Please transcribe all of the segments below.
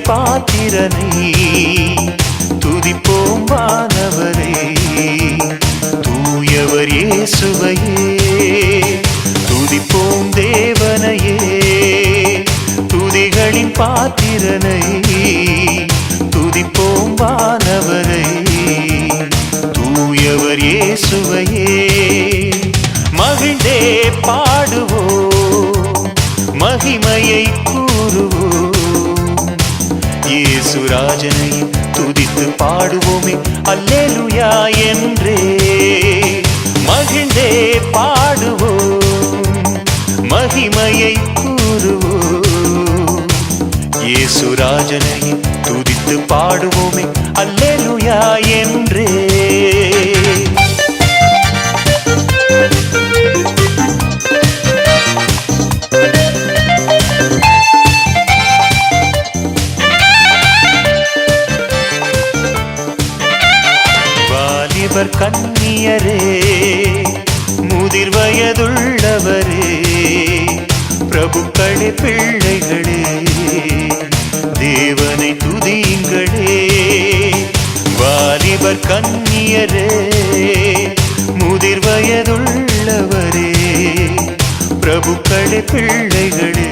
பாத்திரனை துதிப்போம் வானவரே. தூயவர் இயேசுவையே துதிப்போம் தேவனையே. துதிகளின் பாத்திரனை துதிப்போம் வானவரை. தூயவர் இயேசுவையே மகிழ்ந்தே பாடுவோம், மகிமையை கூறுவோம். இயேசுராஜனை துதித்து பாடுவோமே அல்லேலூயா என்றே. மகிழ்ந்தே பாடுவோம், மகிமையை கூறுவோம். இயேசுராஜனை துதித்து பாடுவோமே அல்லேலூயா என்றே. வாலிபர் கன்னியரே, முதிர் வயதுள்ளவரே, பிரபுக்களே பிள்ளைகளே, தேவனை துதியுங்களே. வாலிபர் கன்னியரே, முதிர் வயதுள்ளவரே, பிரபுக்களே பிள்ளைகளே,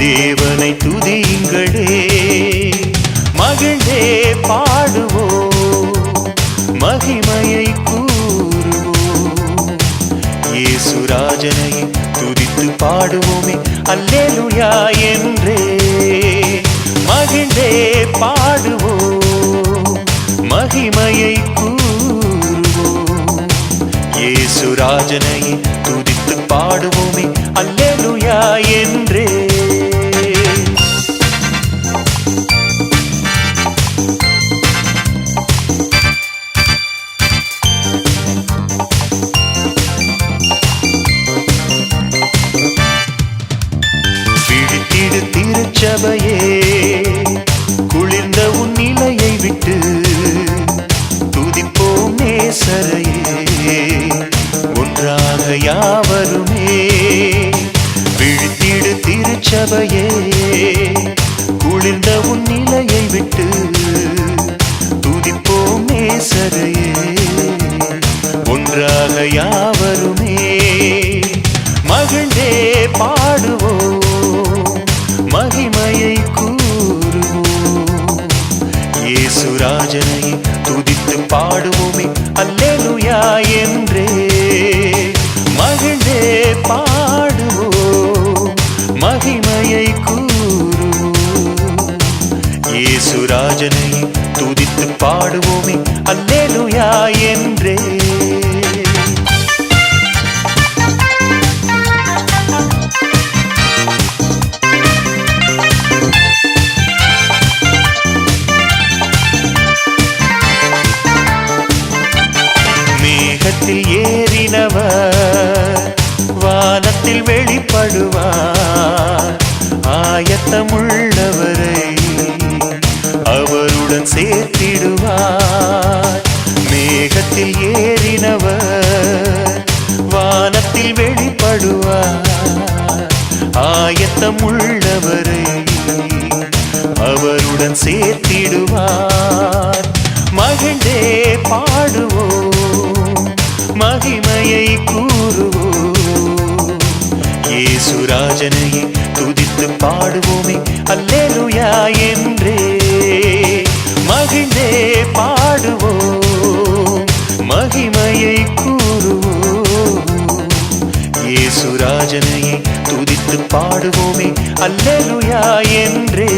தேவனை துதியுங்களே. மகிழ்ந்தே பாடுவோம், மகிமையை கூறுவோம். இயேசுராஜனை துதித்து பாடுவோமே அல்லேலூயா என்றே. மகிழ்ந்தே பாடுவோம், மகிமையை கூறுவோம். இயேசுராஜனை துதித்து பாடுவோமே அல்லேலூயா என்றே. திருச்சபையே குளிர்ந்த உன் நிலையை விட்டு துதிப்போம் நேசரையே. ஒன்றாக யாவருமே விழித்திடு திருச்சபையே, குளிர்ந்த உன் நிலையை விட்டு துதிப்போம் நேசரையே. ஒன்றாக யாவருமே மகிழ்ந்தே பாடுவோம், மகிமையை கூறுவோம். இயேசுராஜனை துதித்து பாடுவோமே அல்லேலூயா என்றே. மகிழ்ந்தே பாடுவோம், மகிமையை கூறுவோம். இயேசுராஜனை துதித்து பாடுவோமே அல்லேலூயா என்றே. மேகத்தில் ஏறினவர் வானத்தில் வெளிப்படுவார். ஆயத்தமுள்ளவரை அவருடன் சேர்த்திடுவார். மேகத்தில் ஏறினவர் வானத்தில் வெளிப்படுவார். ஆயத்தமுள்ளவரை அவருடன் சேர்த்திடுவார். மகிழ்ந்தே பாடுவோம், மகிமையை கூறுவோம். இயேசுராஜனை துதித்து பாடுவோமே அல்லேலூயா என்றே. மகிழ்ந்தே பாடுவோம், மகிமையை கூறுவோம். இயேசுராஜனை துதித்து பாடுவோமே அல்லேலூயா என்றே.